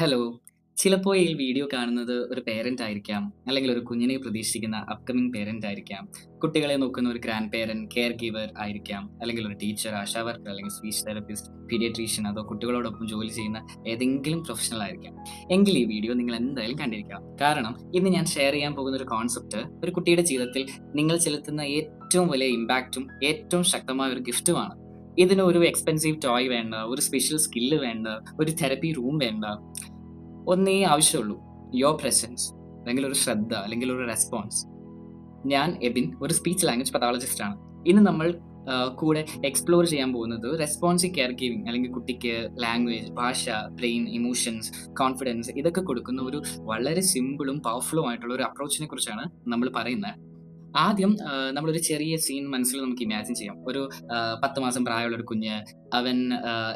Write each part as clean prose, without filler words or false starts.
Hello. ചിലപ്പോൾ ഈ video കാണുന്നത് ഒരു പേരന്റ് ആയിരിക്കാം, അല്ലെങ്കിൽ ഒരു കുഞ്ഞിനെ പ്രതീക്ഷിക്കുന്ന അപ്കമിംഗ് പേരന്റ് ആയിരിക്കാം. കുട്ടികളെ നോക്കുന്ന ഒരു ഗ്രാൻഡ് പേരന്റ്, കെയർ ഗീവർ ആയിരിക്കാം, അല്ലെങ്കിൽ ഒരു ടീച്ചർ, ആശാ വർക്കർ, അല്ലെങ്കിൽ സ്പീച്ച് തെറപ്പിസ്റ്റ്, പീഡിയാട്രീഷ്യൻ, അതോ കുട്ടികളോടൊപ്പം ജോലി ചെയ്യുന്ന ഏതെങ്കിലും പ്രൊഫഷണൽ ആയിരിക്കാം. എങ്കിൽ ഈ വീഡിയോ നിങ്ങൾ എന്തായാലും കണ്ടിരിക്കണം. കാരണം ഇന്ന് ഞാൻ ഷെയർ ചെയ്യാൻ പോകുന്ന ഒരു കോൺസെപ്റ്റ് ഒരു കുട്ടിയുടെ ജീവിതത്തിൽ നിങ്ങൾ ചെലുത്തുന്ന ഏറ്റവും വലിയ ഇമ്പാക്റ്റും ഏറ്റവും ശക്തമായ ഒരു ഗിഫ്റ്റുമാണ്. ഇതിന് ഒരു എക്സ്പെൻസീവ് ടോയ് വേണ്ട, ഒരു സ്പെഷ്യൽ സ്കില്ല് വേണ്ട, ഒരു തെറപ്പി റൂം വേണ്ട. ഒന്നേ ആവശ്യമുള്ളൂ: യുവർ പ്രസൻസ്, അല്ലെങ്കിൽ ഒരു ശ്രദ്ധ, അല്ലെങ്കിൽ ഒരു റെസ്പോൺസ്. ഞാൻ എബിൻ, ഒരു സ്പീച്ച് ലാംഗ്വേജ് പതോളജിസ്റ്റ് ആണ്. ഇന്ന് നമ്മൾ കൂടെ എക്സ്പ്ലോർ ചെയ്യാൻ പോകുന്നത് റെസ്പോൺസീവ് കെയർ ഗിവിംഗ്, അല്ലെങ്കിൽ കുട്ടിക്ക് ലാംഗ്വേജ്, ഭാഷ, ബ്രെയിൻ, ഇമോഷൻസ്, കോൺഫിഡൻസ് ഇതൊക്കെ കൊടുക്കുന്ന ഒരു വളരെ സിമ്പിളും പവർഫുള്ളും ആയിട്ടുള്ള ഒരു അപ്രോച്ചിനെ കുറിച്ചാണ് നമ്മൾ പറയുന്നത്. ആദ്യം നമ്മളൊരു ചെറിയ സീൻ മനസ്സിൽ നമുക്ക് ഇമാജിൻ ചെയ്യാം. ഒരു 10 മാസം പ്രായമുള്ള ഒരു കുഞ്ഞ്, അവൻ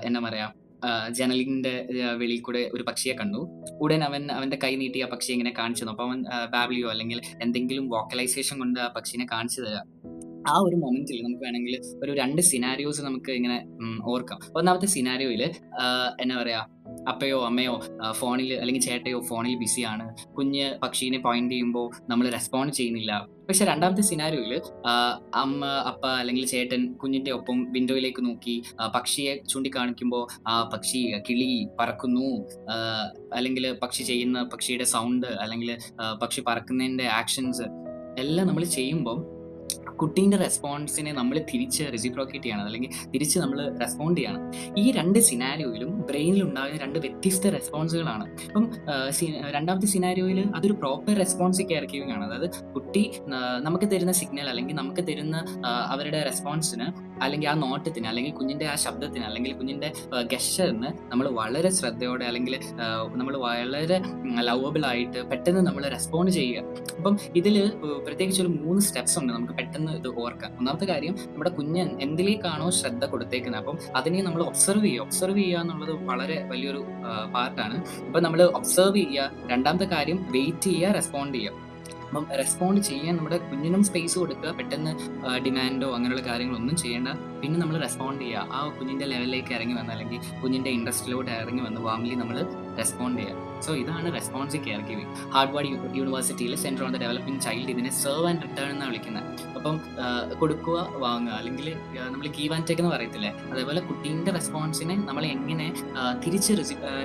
എന്നാ പറയാ, ജനലിന്റെ വെളിയിൽ കൂടെ ഒരു പക്ഷിയെ കണ്ടു. ഉടൻ അവൻ അവന്റെ കൈ നീട്ടി ആ പക്ഷിയെ ഇങ്ങനെ കാണിച്ചു തന്നു. അപ്പൊ അവൻ ബാബ്ലിയോ അല്ലെങ്കിൽ എന്തെങ്കിലും വോക്കലൈസേഷൻ കൊണ്ട് ആ പക്ഷിനെ കാണിച്ചു തരാം. ആ ഒരു മൊമെന്റിൽ നമുക്ക് വേണമെങ്കിൽ ഒരു 2 സിനാരിയോസ് നമുക്ക് ഇങ്ങനെ ഓർക്കാം. ഒന്നാമത്തെ സിനാരിയോയില് എന്നാ പറയാ, അപ്പയോ അമ്മയോ ഫോണിൽ, അല്ലെങ്കിൽ ചേട്ടയോ ഫോണിൽ ബിസിയാണ്. കുഞ്ഞ് പക്ഷീനെ പോയിന്റ് ചെയ്യുമ്പോൾ നമ്മൾ റെസ്പോണ്ട് ചെയ്യുന്നില്ല. പക്ഷെ രണ്ടാമത്തെ സിനാരിയോയില് അമ്മ, അപ്പ അല്ലെങ്കിൽ ചേട്ടൻ കുഞ്ഞിന്റെ ഒപ്പം വിൻഡോയിലേക്ക് നോക്കി പക്ഷിയെ ചൂണ്ടിക്കാണിക്കുമ്പോൾ ആ പക്ഷി, കിളി പറക്കുന്നു, അല്ലെങ്കിൽ പക്ഷി ചെയ്യുന്ന പക്ഷിയുടെ സൗണ്ട്, അല്ലെങ്കിൽ പക്ഷി പറക്കുന്നതിന്റെ ആക്ഷൻസ് എല്ലാം നമ്മൾ ചെയ്യുമ്പോൾ കുട്ടീൻ്റെ റെസ്പോൺസിനെ നമ്മൾ തിരിച്ച് റെസിപ്രോക്കേറ്റ് ചെയ്യണം, അല്ലെങ്കിൽ തിരിച്ച് നമ്മൾ റെസ്പോണ്ട് ചെയ്യണം. ഈ 2 സിനാരിയോയിലും ബ്രെയിനിൽ ഉണ്ടാകുന്ന 2 വ്യത്യസ്ത റെസ്പോൺസുകളാണ്. ഇപ്പം രണ്ടാമത്തെ സിനാരിയോയിൽ അതൊരു പ്രോപ്പർ റെസ്പോൺസ് കെയർ ഗിവിംഗ് ആണ്. അതായത് കുട്ടി നമുക്ക് തരുന്ന സിഗ്നൽ, അല്ലെങ്കിൽ നമുക്ക് തരുന്ന അവരുടെ റെസ്പോൺസിന്, അല്ലെങ്കിൽ ആ നോട്ടത്തിന്, അല്ലെങ്കിൽ കുഞ്ഞിൻ്റെ ആ ശബ്ദത്തിന്, അല്ലെങ്കിൽ കുഞ്ഞിൻ്റെ ഗെസ്റ്ററിന് നമ്മൾ വളരെ ശ്രദ്ധയോടെ, അല്ലെങ്കിൽ നമ്മൾ വളരെ ലവബിൾ ആയിട്ട് പെട്ടെന്ന് നമ്മൾ റെസ്പോണ്ട് ചെയ്യുക. അപ്പം ഇതിൽ പ്രത്യേകിച്ച് ഒരു 3 സ്റ്റെപ്സ് ഉണ്ട് നമുക്ക് പെട്ടെന്ന് ഇത് ഓർക്കാൻ. ഒന്നാമത്തെ കാര്യം, നമ്മുടെ കുഞ്ഞ് എന്തിലേക്കാണോ ശ്രദ്ധ കൊടുത്തേക്കുന്നത്, അപ്പം അതിനെ നമ്മൾ ഒബ്സർവ് ചെയ്യുക എന്നുള്ളത് വളരെ വലിയൊരു പാർട്ടാണ്. അപ്പം നമ്മൾ ഒബ്സർവ് ചെയ്യുക. രണ്ടാമത്തെ കാര്യം, വെയിറ്റ് ചെയ്യുക, റെസ്പോണ്ട് ചെയ്യുക. അപ്പം റെസ്പോണ്ട് ചെയ്യാൻ നമ്മുടെ കുഞ്ഞിനും സ്പേസ് കൊടുക്കുക. പെട്ടെന്ന് ഡിമാൻഡോ അങ്ങനെയുള്ള കാര്യങ്ങളൊന്നും ചെയ്യേണ്ട. പിന്നെ നമ്മൾ റെസ്പോണ്ട് ചെയ്യുക. ആ കുഞ്ഞിൻ്റെ ലെവലിലേക്ക് ഇറങ്ങി വന്ന്, അല്ലെങ്കിൽ കുഞ്ഞിൻ്റെ ഇൻട്രസ്റ്റിലോട്ട് ഇറങ്ങി വന്ന് വാംലി നമ്മൾ റെസ്പോണ്ട് ചെയ്യുക. സോ ഇതാണ് റെസ്പോൺസീവ് കെയർ ഗിവിംഗ്. ഹാർഡ്വാർഡ് യൂണിവേഴ്സിറ്റിയിൽ centre on the developing child ഇതിനെ സെർവ് ആൻഡ് റിട്ടേൺ എന്നാണ് വിളിക്കുന്നത്. അപ്പം കൊടുക്കുക, വാങ്ങുക, അല്ലെങ്കിൽ നമ്മൾ ഗീവ് ആൻഡ് ടേക്ക് എന്ന് പറയത്തില്ലേ, അതേപോലെ കുട്ടീൻ്റെ റെസ്പോൺസിനെ നമ്മൾ എങ്ങനെ തിരിച്ച്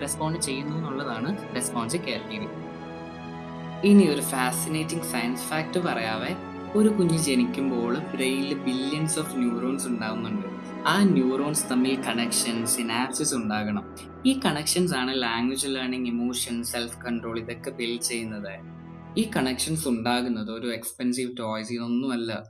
റെസ്പോണ്ട് ചെയ്യുന്നു എന്നുള്ളതാണ് റെസ്പോൺസീവ് കെയർ ഗിവിംഗ്. ഇനി ഒരു ഫാസിനേറ്റിംഗ് സയൻസ് ഫാക്ട് പറയാവേ. ഒരു കുഞ്ഞ് ജനിക്കുമ്പോൾ ബ്രെയിനിൽ ബില്യൺസ് ഓഫ് ന്യൂറോൺസ് ഉണ്ടാകുന്നുണ്ട്. ആ ന്യൂറോൺസ് തമ്മിൽ കണക്ഷൻസ്, സിനാപ്സിസ് ഉണ്ടാകണം. ഈ കണക്ഷൻസ് ആണ് language learning, emotion, self control ഇതൊക്കെ ബിൽഡ് ചെയ്യുന്നത്. ഈ കണക്ഷൻസ് ഉണ്ടാകുന്നത് ഒരു എക്സ്പെൻസീവ് ടോയ്സ് ഇതൊന്നുമല്ല,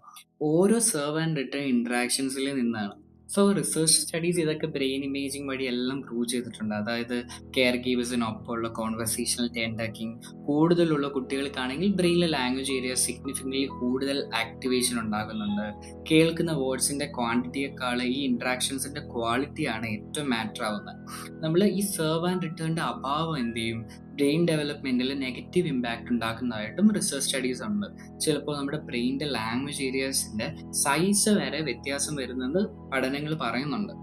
ഓരോ സെർവ് ആൻഡ് റിട്ടേൺ ഇന്ററാക്ഷൻസിൽ നിന്നാണ്. സോ റിസർച്ച് സ്റ്റഡീസ് ഇതൊക്കെ ബ്രെയിൻ ഇമേജിംഗ് വഴി എല്ലാം പ്രൂവ് ചെയ്തിട്ടുണ്ട്. അതായത് കെയർ ഗീവേഴ്സിനൊപ്പമുള്ള കോൺവെർസേഷണൽ ടേൺ ടേക്കിംഗ് കൂടുതലുള്ള കുട്ടികൾക്കാണെങ്കിൽ ബ്രെയിനിലെ ലാംഗ്വേജ് ഏരിയ സിഗ്നിഫിക്കൻ്റ്ലി കൂടുതൽ ആക്ടിവേഷൻ ഉണ്ടാകുന്നുണ്ട്. കേൾക്കുന്ന വേർഡ്സിൻ്റെ ക്വാണ്ടിറ്റിയേക്കാൾ ഈ ഇൻട്രാക്ഷൻസിൻ്റെ ക്വാളിറ്റിയാണ് ഏറ്റവും മാറ്റർ ആവുന്നത്. നമ്മൾ ഈ സെർവ് ആൻഡ് റിട്ടേണിൻ്റെ അഭാവം എന്ത് ചെയ്യും, ബ്രെയിൻ ഡെവലപ്മെൻറ്റിൽ നെഗറ്റീവ് ഇമ്പാക്റ്റ് ഉണ്ടാക്കുന്നതായിട്ടും റിസർച്ച് സ്റ്റഡീസ് ഉണ്ട്. ചിലപ്പോൾ നമ്മുടെ ബ്രെയിനിൻ്റെ ലാംഗ്വേജ് ഏരിയാസിൻ്റെ സൈസ് വരെ വ്യത്യാസം വരുന്നത് പഠനങ്ങൾ പറയുന്നുണ്ട്.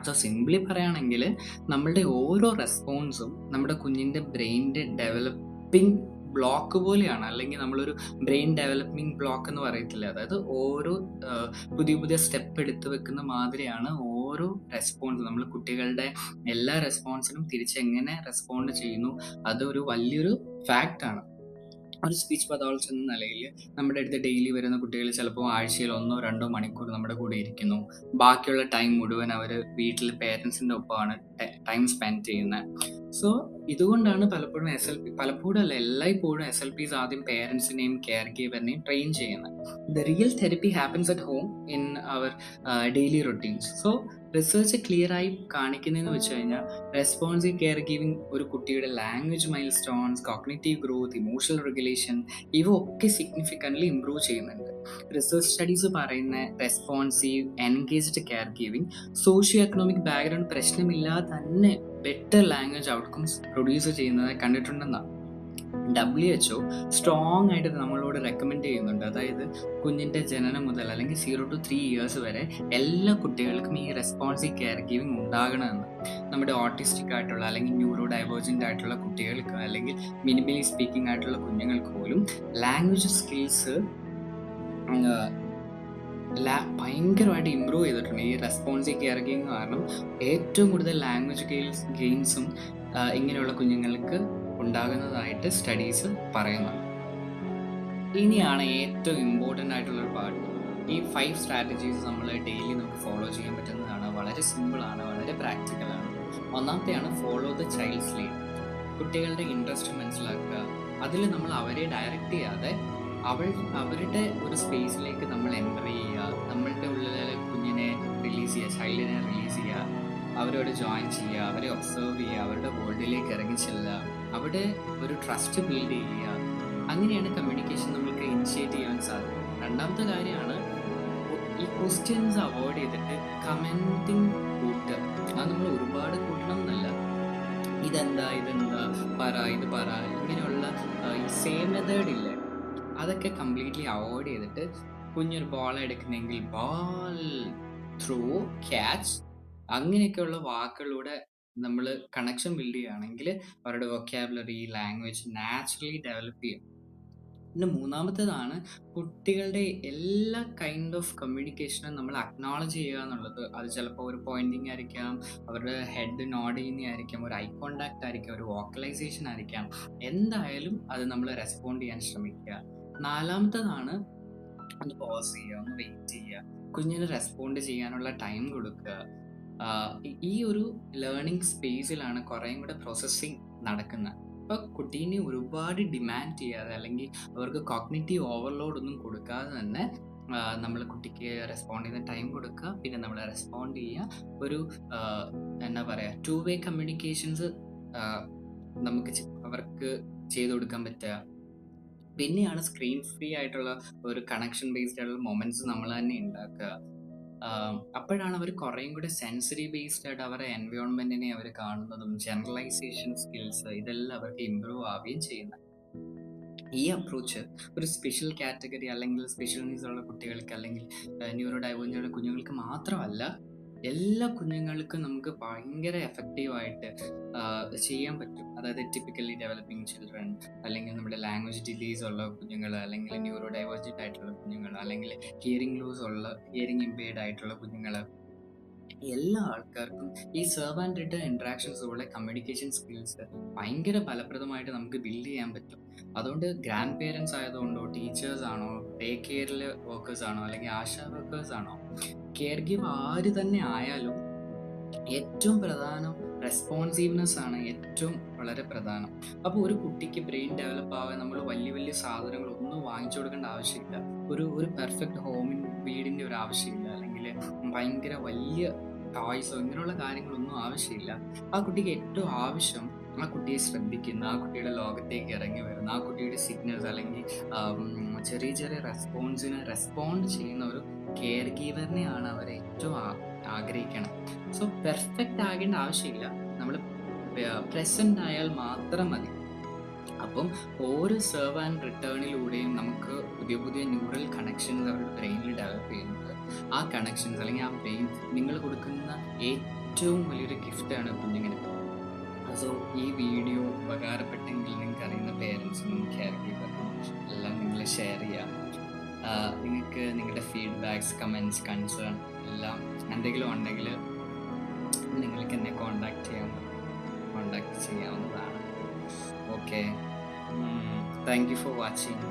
സോ സിംപ്ലി പറയുകയാണെങ്കിൽ, നമ്മളുടെ ഓരോ റെസ്പോൺസും നമ്മുടെ കുഞ്ഞിൻ്റെ ബ്രെയിനിൻ്റെ ഡെവലപ്പിംഗ് ബ്ലോക്ക് പോലെയാണ്. അല്ലെങ്കിൽ നമ്മളൊരു ബ്രെയിൻ ഡെവലപ്പിംഗ് ബ്ലോക്ക് എന്ന് പറയത്തില്ല, അതായത് ഓരോ പുതിയ പുതിയ സ്റ്റെപ്പ് എടുത്തു വെക്കുന്ന മാതിരിയാണ് ഓരോ റെസ്പോൺസ്. നമ്മൾ കുട്ടികളുടെ എല്ലാ റെസ്പോൺസിനും തിരിച്ചെങ്ങനെ റെസ്പോണ്ട് ചെയ്യുന്നു, അതൊരു വലിയൊരു ഫാക്റ്റാണ്. ഒരു സ്പീച്ച് പതോളജിസ്റ്റ് എന്ന നിലയിൽ നമ്മുടെ അടുത്ത് ഡെയിലി വരുന്ന കുട്ടികൾ ചിലപ്പോൾ ആഴ്ചയിൽ 1-2 മണിക്കൂർ നമ്മുടെ കൂടെ ഇരിക്കുന്നു. ബാക്കിയുള്ള ടൈം മുഴുവൻ അവർ വീട്ടിൽ പേരൻസിൻ്റെ ഒപ്പമാണ് ടൈം സ്പെൻഡ് ചെയ്യുന്നത്. സോ ഇതുകൊണ്ടാണ് പലപ്പോഴും അല്ല, എല്ലായ്പ്പോഴും SLPs ആദ്യം പേരൻസിനെയും കെയർ ഗീവറിനെയും ട്രെയിൻ ചെയ്യുന്നത്. The real therapy happens at home in our daily routines. So research ക്ലിയറായി കാണിക്കുന്നതെന്ന് വെച്ച് കഴിഞ്ഞാൽ, റെസ്പോൺസീവ് കെയർ ഗിവിംഗ് ഒരു കുട്ടിയുടെ language milestones, cognitive growth, emotional regulation ഇവ ഒക്കെ സിഗ്നിഫിക്കൻ്റ്ലി ഇംപ്രൂവ് ചെയ്യുന്നുണ്ട്. റിസർച്ച് സ്റ്റഡീസ് പറയുന്ന responsive engaged care giving socio economic background പ്രശ്നമില്ലാതെ തന്നെ ബെറ്റർ ലാംഗ്വേജ് ഔട്ട്കംസ് പ്രൊഡ്യൂസ് ചെയ്യുന്നതായി കണ്ടിട്ടുണ്ടെന്നാണ്. WHO സ്ട്രോങ് ആയിട്ട് നമ്മളോട് റെക്കമെൻഡ് ചെയ്യുന്നുണ്ട്. അതായത് കുഞ്ഞിൻ്റെ ജനനം മുതൽ അല്ലെങ്കിൽ 0 to 3 ഇയേഴ്സ് വരെ എല്ലാ കുട്ടികൾക്കും ഈ റെസ്പോൺസീവ് കെയർ ഗിവിങ് ഉണ്ടാകണമെന്ന്. നമ്മുടെ ഓട്ടിസ്റ്റിക് ആയിട്ടുള്ള അല്ലെങ്കിൽ ന്യൂറോ ഡൈവേർജൻ്റ് ആയിട്ടുള്ള കുട്ടികൾക്ക് അല്ലെങ്കിൽ മിനിമലി സ്പീക്കിംഗ് ആയിട്ടുള്ള കുഞ്ഞുങ്ങൾക്ക് പോലും ലാംഗ്വേജ് സ്കിൽസ് ഭയങ്കരമായിട്ട് ഇമ്പ്രൂവ് ചെയ്തിട്ടുണ്ട്. ഈ റെസ്പോൺസീവ് കെയർ ഗിവിങ് കാരണം ഏറ്റവും കൂടുതൽ ലാംഗ്വേജ് ഗെയിൻസും ഇങ്ങനെയുള്ള കുഞ്ഞുങ്ങൾക്ക് ഉണ്ടാകുന്നതായിട്ട് സ്റ്റഡീസ് പറയുന്നുണ്ട്. ഇനിയാണ് ഏറ്റവും ഇമ്പോർട്ടൻ്റ് ആയിട്ടുള്ളൊരു പാർട്ട്. ഈ 5 സ്ട്രാറ്റജീസ് നമ്മൾ ഡെയിലി നമുക്ക് ഫോളോ ചെയ്യാൻ പറ്റുന്നതാണ്. വളരെ സിമ്പിളാണ്, വളരെ പ്രാക്ടിക്കലാണ്. ഒന്നാമത്തെയാണ് ഫോളോ ദ ചൈൽഡ്സ് ലീഡ്. കുട്ടികളുടെ ഇൻട്രസ്റ്റ് മനസ്സിലാക്കുക. അതിൽ നമ്മൾ അവരെ ഡയറക്റ്റ് ചെയ്യാതെ അവരുടെ ഒരു സ്പേസിലേക്ക് നമ്മൾ എൻ്റർ ചെയ്യുക. നമ്മളുടെ ഉള്ളിലെ കുഞ്ഞിനെ റിലീസ് ചെയ്യുക, ചൈൽഡിനെ റിലീസ് ചെയ്യുക, അവരോട് ജോയിൻ ചെയ്യുക, അവരെ ഒബ്സർവ് ചെയ്യുക, അവരുടെ വേൾഡിലേക്ക് ഇറങ്ങി ചെല്ലുക, അവിടെ ഒരു ട്രസ്റ്റ് ബിൽഡ് ചെയ്യുക. അങ്ങനെയാണ് കമ്മ്യൂണിക്കേഷൻ നമുക്ക് ഇനിഷ്യേറ്റ് ചെയ്യാൻ സാധിക്കും. രണ്ടാമത്തെ കാര്യമാണ് ഈ ക്വസ്റ്റ്യൻസ് അവോയ്ഡ് ചെയ്തിട്ട് കമൻറ്റിങ് കൂട്ടുക. അത് നമ്മൾ ഒരുപാട് കൂട്ടണം എന്നല്ല, ഇതെന്താ ഇത് പറ ഇങ്ങനെയുള്ള ഈ സെയിം മെത്തേഡ് ഇല്ലേ, അതൊക്കെ കംപ്ലീറ്റ്ലി അവോയ്ഡ് ചെയ്തിട്ട് കുഞ്ഞൊരു ബോൾ എടുക്കുന്നെങ്കിൽ ബോൾ, ത്രൂ, ക്യാച്ച് അങ്ങനെയൊക്കെയുള്ള വാക്കുകളിലൂടെ നമ്മൾ കണക്ഷൻ ബിൽഡ് ചെയ്യുകയാണെങ്കിൽ അവരുടെ വൊക്കാബുലറി, ലാംഗ്വേജ് നാച്ചുറലി ഡെവലപ്പ് ചെയ്യും. പിന്നെ മൂന്നാമത്തേതാണ് കുട്ടികളുടെ എല്ലാ കൈൻഡ് ഓഫ് കമ്മ്യൂണിക്കേഷനും നമ്മൾ അക്നോളജ് ചെയ്യുക എന്നുള്ളത്. അത് ചിലപ്പോൾ ഒരു പോയിന്റിങ് ആയിരിക്കാം, അവരുടെ ഹെഡ് നോഡ് ചെയ്യുന്നതായിരിക്കാം, ഒരു ഐ കോണ്ടാക്ട് ആയിരിക്കാം, ഒരു വോക്കലൈസേഷൻ ആയിരിക്കാം. എന്തായാലും അത് നമ്മൾ റെസ്പോണ്ട് ചെയ്യാൻ ശ്രമിക്കുക. നാലാമത്തേതാണ് ഒന്ന് പോസ് ചെയ്യുക, ഒന്ന് വെയിറ്റ് ചെയ്യുക, കുഞ്ഞിന് റെസ്പോണ്ട് ചെയ്യാനുള്ള ടൈം കൊടുക്കുക. ഈ ഒരു ലേണിംഗ് സ്പേസിലാണ് കുറേയും കൂടെ പ്രോസസ്സിങ് നടക്കുന്നത്. അപ്പോൾ കുട്ടീനെ ഒരുപാട് ഡിമാൻഡ് ചെയ്യാതെ അല്ലെങ്കിൽ അവർക്ക് കോഗ്നിറ്റീവ് ഓവർലോഡ് ഒന്നും കൊടുക്കാതെ തന്നെ നമ്മൾ കുട്ടിക്ക് റെസ്പോണ്ട് ചെയ്യുന്ന ടൈം കൊടുക്കുക. പിന്നെ നമ്മൾ റെസ്പോണ്ട് ചെയ്യുക. ഒരു എന്താ പറയുക, 2 വേ കമ്മ്യൂണിക്കേഷൻസ് നമുക്ക് അവർക്ക് ചെയ്തു കൊടുക്കാൻ പറ്റുക. പിന്നെയാണ് സ്ക്രീൻ ഫ്രീ ആയിട്ടുള്ള ഒരു കണക്ഷൻ ബേസ്ഡ് ആയിട്ടുള്ള മൊമെന്റ്സ് നമ്മൾ തന്നെ ഉണ്ടാക്കുക. അപ്പോഴാണ് അവർ കുറേയും കൂടെ സെൻസറി ബേസ്ഡ് ആയിട്ട് അവരുടെ എൻവയോൺമെന്റിനെ അവർ കാണുന്നതും ജനറലൈസേഷൻ സ്കിൽസ് ഇതെല്ലാം അവർക്ക് ഇമ്പ്രൂവ് ആവുകയും ചെയ്യുന്നത്. ഈ അപ്രോച്ച് ഒരു സ്പെഷ്യൽ കാറ്റഗറി അല്ലെങ്കിൽ സ്പെഷ്യൽ നീഡ്സ് ഉള്ള കുട്ടികൾക്ക് അല്ലെങ്കിൽ ന്യൂറോ ഡൈവേർജൻ്റ് കുഞ്ഞുങ്ങൾക്ക് മാത്രമല്ല, എല്ലാ കുഞ്ഞുങ്ങൾക്കും നമുക്ക് ഭയങ്കര എഫക്റ്റീവായിട്ട് ചെയ്യാൻ പറ്റും. അതായത് ടിപ്പിക്കലി ഡെവലപ്പിംഗ് ചിൽഡ്രൻ, അല്ലെങ്കിൽ നമ്മുടെ ലാംഗ്വേജ് ഡിലീസ് ഉള്ള കുഞ്ഞുങ്ങൾ, അല്ലെങ്കിൽ ന്യൂറോ ഡൈവേർജൻ്റ് ആയിട്ടുള്ള കുഞ്ഞുങ്ങൾ, അല്ലെങ്കിൽ ഹിയറിംഗ് ഇമ്പയർഡ് ആയിട്ടുള്ള കുഞ്ഞുങ്ങൾ, എല്ലാ ആൾക്കാർക്കും ഈ സെർവ് ആൻഡ് റിട്ടേൺ ഇൻട്രാക്ഷൻസിലൂടെ കമ്മ്യൂണിക്കേഷൻ സ്കിൽസ് ഭയങ്കര ഫലപ്രദമായിട്ട് നമുക്ക് ബിൽഡ് ചെയ്യാൻ പറ്റും. അതുകൊണ്ട് ഗ്രാൻഡ് പേരൻസ് ആയതുകൊണ്ടോ, ടീച്ചേഴ്സ് ആണോ, ഡേ കെയറിൽ വർക്കേഴ്സ് ആണോ, അല്ലെങ്കിൽ ആശാ വർക്കേഴ്സ് ആണോ, കെയർ ഗിവ് ആര് തന്നെ ആയാലും ഏറ്റവും പ്രധാനം റെസ്പോൺസീവ്നെസ് ആണ്. ഏറ്റവും വളരെ പ്രധാനം. അപ്പോൾ ഒരു കുട്ടിക്ക് ബ്രെയിൻ ഡെവലപ്പ് ആവാൻ നമ്മൾ വലിയ വലിയ സാധനങ്ങളൊന്നും വാങ്ങിച്ചു കൊടുക്കേണ്ട ആവശ്യമില്ല. ഒരു പെർഫെക്റ്റ് വീടിൻ്റെ ഒരു ആവശ്യമില്ല, അല്ലെങ്കിൽ ഭയങ്കര വലിയ ടോയ്സോ ഇങ്ങനെയുള്ള കാര്യങ്ങളൊന്നും ആവശ്യമില്ല. ആ കുട്ടിക്ക് ഏറ്റവും ആവശ്യം ആ കുട്ടിയെ ശ്രദ്ധിക്കുന്ന, ആ കുട്ടിയുടെ ലോകത്തേക്ക് ഇറങ്ങി വരുന്ന, ആ കുട്ടിയുടെ സിഗ്നൽസ് അല്ലെങ്കിൽ ചെറിയ ചെറിയ റെസ്പോൺസിന് റെസ്പോണ്ട് ചെയ്യുന്ന ഒരു കെയർ ഗീവറിനെയാണ് അവർ ഏറ്റവും ആഗ്രഹിക്കണം. സോ പെർഫെക്റ്റ് ആകേണ്ട ആവശ്യമില്ല, നമ്മൾ പ്രസന്റ് ആയാൽ മാത്രം മതി. അപ്പം ഓരോ സെർവ് ആൻഡ് റിട്ടേണിലൂടെയും നമുക്ക് പുതിയ പുതിയ ന്യൂറൽ കണക്ഷൻസ് അവരുടെ ബ്രെയിനിൽ ഡെവലപ്പ് ചെയ്യുന്നത്. ആ കണക്ഷൻസ് അല്ലെങ്കിൽ ആ ബ്രെയിൻ നിങ്ങൾ കൊടുക്കുന്ന ഏറ്റവും വലിയൊരു ഗിഫ്റ്റാണ് കുഞ്ഞിങ്ങനെ. സോ ഈ വീഡിയോ ഉപകാരപ്പെട്ടെങ്കിൽ നിങ്ങൾക്ക് അറിയുന്ന പേരൻസിനും കെയർ ഗീവർക്കും എല്ലാം നിങ്ങൾ ഷെയർ ചെയ്യുക. നിങ്ങൾക്ക് നിങ്ങളുടെ ഫീഡ്ബാക്സ്, കമൻറ്റ്സ്, കൺസേൺ എല്ലാം എന്തെങ്കിലും ഉണ്ടെങ്കിൽ നിങ്ങൾക്ക് എന്നെ കോണ്ടാക്ട് ചെയ്യാവുന്നതാണ്. Okay, thank you for watching.